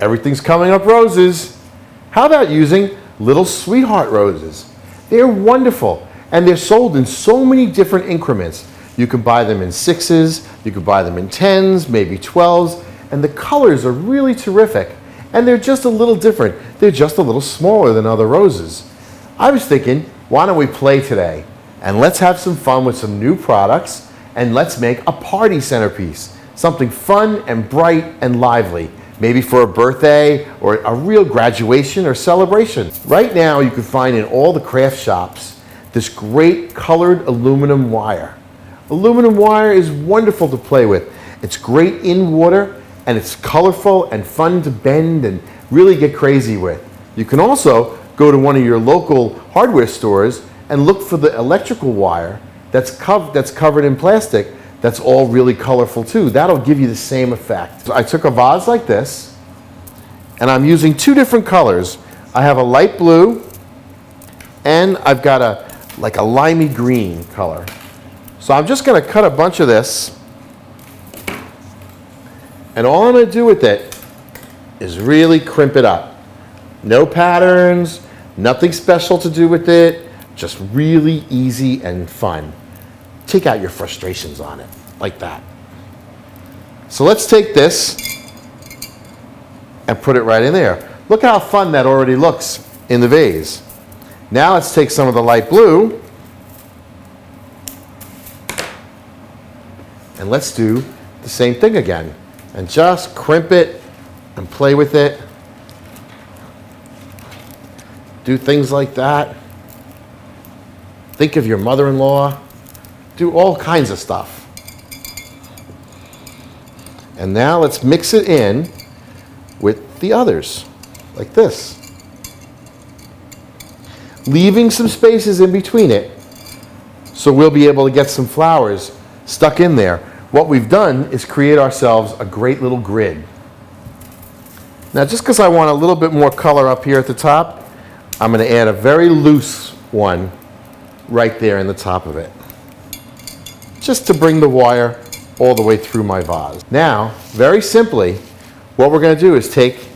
Everything's coming up roses. How about using Little Sweetheart roses? They're wonderful, and they're sold in so many different increments. You can buy them in 6s, you can buy them in 10s, maybe 12s, and the colors are really terrific. And they're just a little different. They're just a little smaller than other roses. I was thinking, why don't we play today? And let's have some fun with some new products, and let's make a party centerpiece. Something fun and bright and lively. Maybe for a birthday or a real graduation or celebration. Right now you can find in all the craft shops this great colored aluminum wire. Aluminum wire is wonderful to play with. It's great in water, and it's colorful and fun to bend and really get crazy with. You can also go to one of your local hardware stores and look for the electrical wire that's covered in plastic that's all really colorful too. That'll give you the same effect. So I took a vase like this, and I'm using two different colors. I have a light blue, and I've got like a limey green color. So I'm just gonna cut a bunch of this, and all I'm gonna do with it is really crimp it up. No patterns, nothing special to do with it, just really easy and fun. Take out your frustrations on it, like that. So let's take this and put it right in there. Look how fun that already looks in the vase. Now let's take some of the light blue, and let's do the same thing again. And just crimp it and play with it. Do things like that. Think of your mother-in-law. Do all kinds of stuff. And now let's mix it in with the others, like this. Leaving some spaces in between it, so we'll be able to get some flowers stuck in there. What we've done is create ourselves a great little grid. Now, just because I want a little bit more color up here at the top, I'm going to add a very loose one right there in the top of it, just to bring the wire all the way through my vase. Now, very simply, what we're going to do is take,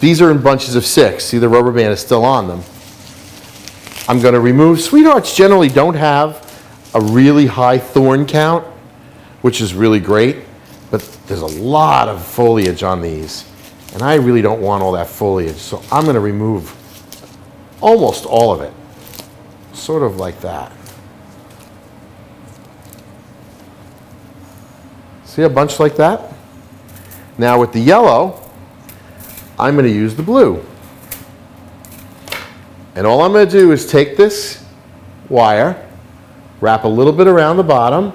these are in bunches of 6. See, the rubber band is still on them. I'm going to remove, sweethearts generally don't have a really high thorn count, which is really great, but there's a lot of foliage on these, and I really don't want all that foliage, so I'm going to remove almost all of it, sort of like that. See a bunch like that? Now with the yellow, I'm going to use the blue. And all I'm going to do is take this wire, wrap a little bit around the bottom,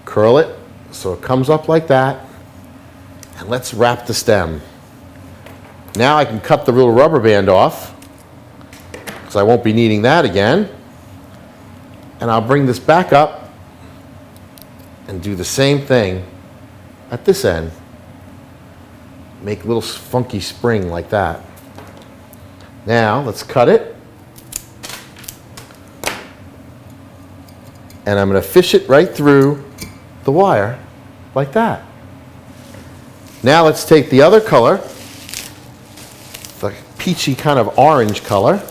curl it so it comes up like that, and let's wrap the stem. Now I can cut the little rubber band off, because I won't be needing that again. And I'll bring this back up and do the same thing at this end. Make a little funky spring like that. Now let's cut it. And I'm going to fish it right through the wire like that. Now let's take the other color, the peachy kind of orange color.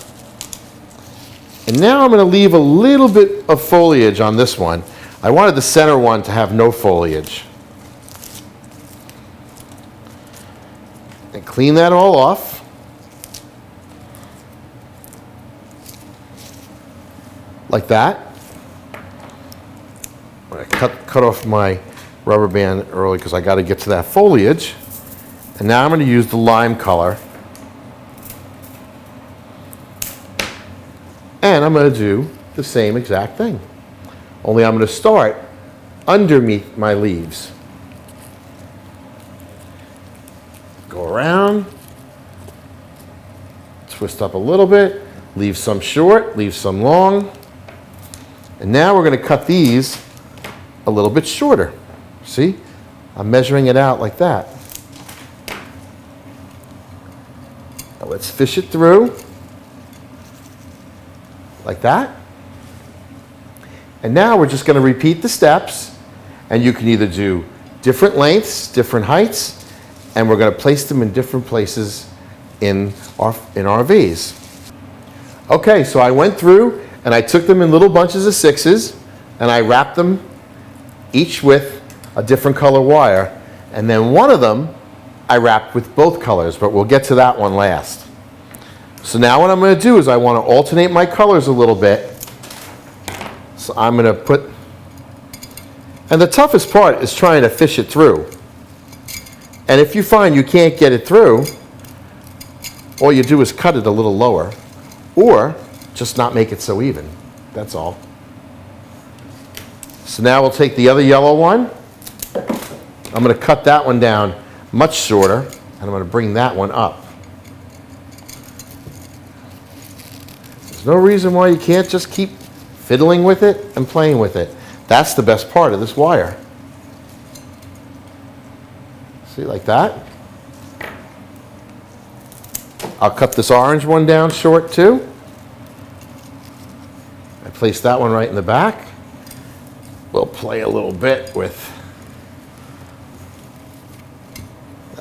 And now I'm going to leave a little bit of foliage on this one. I wanted the center one to have no foliage. And clean that all off. Like that. I cut off my rubber band early because I got to get to that foliage. And now I'm going to use the lime color. And I'm going to do the same exact thing. Only I'm going to start underneath my leaves. Go around, twist up a little bit, leave some short, leave some long. And now we're going to cut these a little bit shorter. See? I'm measuring it out like that. Now let's fish it through like that. And now we're just going to repeat the steps, and you can either do different lengths, different heights, and we're going to place them in different places in our vase. Okay, so I went through and I took them in little bunches of 6s and I wrapped them each with a different color wire, and then one of them I wrapped with both colors, but we'll get to that one last. So now what I'm going to do is I want to alternate my colors a little bit. So I'm going to put, and the toughest part is trying to fish it through. And if you find you can't get it through, all you do is cut it a little lower, or just not make it so even. That's all. So now we'll take the other yellow one. I'm going to cut that one down much shorter, and I'm going to bring that one up. There's no reason why you can't just keep fiddling with it and playing with it. That's the best part of this wire. See, like that. I'll cut this orange one down short too. I place that one right in the back. We'll play a little bit with,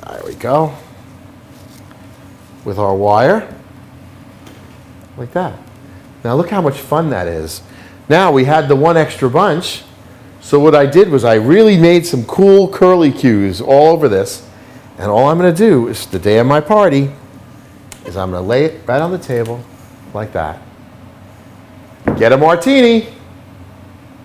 there we go, with our wire, like that. Now look how much fun that is. Now we had the one extra bunch, so what I did was I really made some cool curly cues all over this, and all I'm going to do is, the day of my party, is I'm going to lay it right on the table like that. Get a martini.